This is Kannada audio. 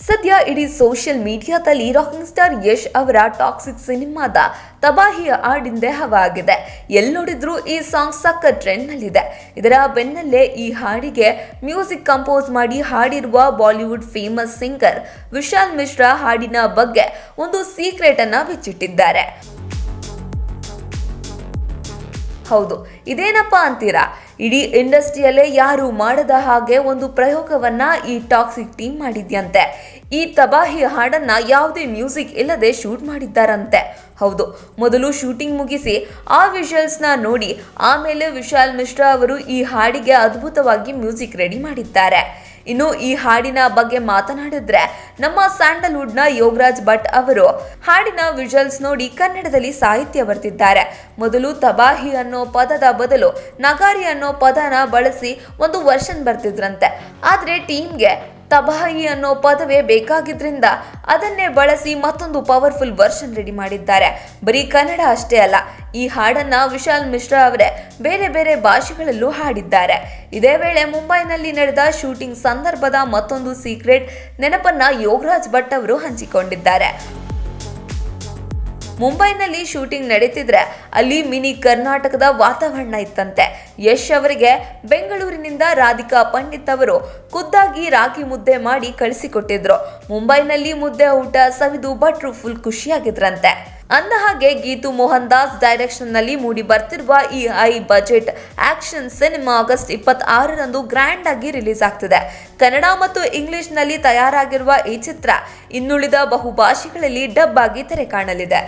ಸದ್ಯ ಇಡೀ ಸೋಷಿಯಲ್ ಮೀಡಿಯಾದಲ್ಲಿ ರಾಕಿಂಗ್ ಸ್ಟಾರ್ ಯಶ್ ಅವರ ಟಾಕ್ಸಿಕ್ ಸಿನಿಮಾದ ತಬಾಹಿಯ ಹಾಡಿಂದೇ ಹವಾ ಆಗಿದೆ. ಎಲ್ಲಿ ನೋಡಿದ್ರೂ ಈ ಸಾಂಗ್ ಸಖತ್ ಟ್ರೆಂಡ್ ನಲ್ಲಿದೆ. ಇದರ ಬೆನ್ನಲ್ಲೇ ಈ ಹಾಡಿಗೆ ಮ್ಯೂಸಿಕ್ ಕಂಪೋಸ್ ಮಾಡಿ ಹಾಡಿರುವ Bollywood famous singer Vishal Mishra ಹಾಡಿನ ಬಗ್ಗೆ ಒಂದು ಸೀಕ್ರೆಟ್ ಅನ್ನ ಬಿಚ್ಚಿಟ್ಟಿದ್ದಾರೆ. ಹೌದು, ಇದೇನಪ್ಪಾ ಅಂತೀರಾ? ಇಡೀ ಇಂಡಸ್ಟ್ರಿಯಲ್ಲೇ ಯಾರು ಮಾಡದ ಹಾಗೆ ಒಂದು ಪ್ರಯೋಗವನ್ನ ಈ ಟಾಕ್ಸಿಕ್ ಟೀಮ್ ಮಾಡಿದ್ಯಂತೆ. ಈ ತಬಾಹಿ ಹಾಡನ್ನ ಯಾವುದೇ ಮ್ಯೂಸಿಕ್ ಇಲ್ಲದೆ ಶೂಟ್ ಮಾಡಿದ್ದಾರಂತೆ. ಹೌದು, ಮೊದಲು ಶೂಟಿಂಗ್ ಮುಗಿಸಿ ಆ ವಿಜುವಲ್ಸ್ನ ನೋಡಿ ಆಮೇಲೆ ವಿಶಾಲ್ ಮಿಶ್ರಾ ಅವರು ಈ ಹಾಡಿಗೆ ಅದ್ಭುತವಾಗಿ ಮ್ಯೂಸಿಕ್ ರೆಡಿ ಮಾಡಿದ್ದಾರೆ. ಇನ್ನು ಈ ಹಾಡಿನ ಬಗ್ಗೆ ಮಾತನಾಡಿದ್ರೆ ನಮ್ಮ ಸ್ಯಾಂಡಲ್ವುಡ್ನ ಯೋಗರಾಜ್ ಭಟ್ ಅವರು ಹಾಡಿನ ವಿಜುವಲ್ಸ್ ನೋಡಿ ಕನ್ನಡದಲ್ಲಿ ಸಾಹಿತ್ಯ ಬರೆದಿದ್ದಾರೆ. ಮೊದಲು ತಬಾಹಿ ಅನ್ನೋ ಪದದ ಬದಲು ನಗಾರಿ ಅನ್ನೋ ಪದನ ಬಳಸಿ ಒಂದು ವರ್ಷನ್ ಬರ್ತಿದ್ರಂತೆ. ಆದ್ರೆ ಟೀಮ್ಗೆ ತಬಾಹಿ ಅನ್ನೋ ಪದವೇ ಬೇಕಾಗಿದ್ರಿಂದ ಅದನ್ನೇ ಬಳಸಿ ಮತ್ತೊಂದು ಪವರ್ಫುಲ್ ವರ್ಷನ್ ರೆಡಿ ಮಾಡಿದ್ದಾರೆ. ಬರೀ ಕನ್ನಡ ಅಷ್ಟೇ ಅಲ್ಲ, ಈ ಹಾಡನ್ನ ವಿಶಾಲ್ ಮಿಶ್ರಾ ಅವರೇ ಬೇರೆ ಬೇರೆ ಭಾಷೆಗಳಲ್ಲೂ ಹಾಡಿದ್ದಾರೆ. ಇದೇ ವೇಳೆ ಮುಂಬೈನಲ್ಲಿ ನಡೆದ ಶೂಟಿಂಗ್ ಸಂದರ್ಭದ ಮತ್ತೊಂದು ಸೀಕ್ರೆಟ್ ನೆನಪನ್ನ ಯೋಗರಾಜ್ ಭಟ್ ಅವರು ಹಂಚಿಕೊಂಡಿದ್ದಾರೆ. ಮುಂಬೈನಲ್ಲಿ ಶೂಟಿಂಗ್ ನಡೀತಿದ್ರೆ ಅಲ್ಲಿ ಮಿನಿ ಕರ್ನಾಟಕದ ವಾತಾವರಣ ಇತ್ತಂತೆ. ಯಶ್ ಅವರಿಗೆ ಬೆಂಗಳೂರಿನಿಂದ ರಾಧಿಕಾ ಪಂಡಿತ್ ಅವರು ಖುದ್ದಾಗಿ ರಾಗಿ ಮುದ್ದೆ ಮಾಡಿ ಕಳಿಸಿಕೊಟ್ಟಿದ್ರು. ಮುಂಬೈನಲ್ಲಿ ಮುದ್ದೆ ಊಟ ಸವಿದು ಭಟ್ರು ಫುಲ್ ಖುಷಿಯಾಗಿದ್ರಂತೆ. ಅಂದ ಹಾಗೆ ಗೀತು ಮೋಹನ್ ದಾಸ್ ಡೈರೆಕ್ಷನ್ ನಲ್ಲಿ ಮೂಡಿ ಬರ್ತಿರುವ ಈ high budget action cinema August 26ರಂದು ಗ್ರ್ಯಾಂಡ್ ಆಗಿ ರಿಲೀಸ್ ಆಗ್ತಿದೆ. ಕನ್ನಡ ಮತ್ತು ಇಂಗ್ಲಿಷ್ ನಲ್ಲಿ ತಯಾರಾಗಿರುವ ಈ ಚಿತ್ರ ಇನ್ನುಳಿದ ಬಹುಭಾಷೆಗಳಲ್ಲಿ ಡಬ್ ಆಗಿ ತೆರೆ ಕಾಣಲಿದೆ.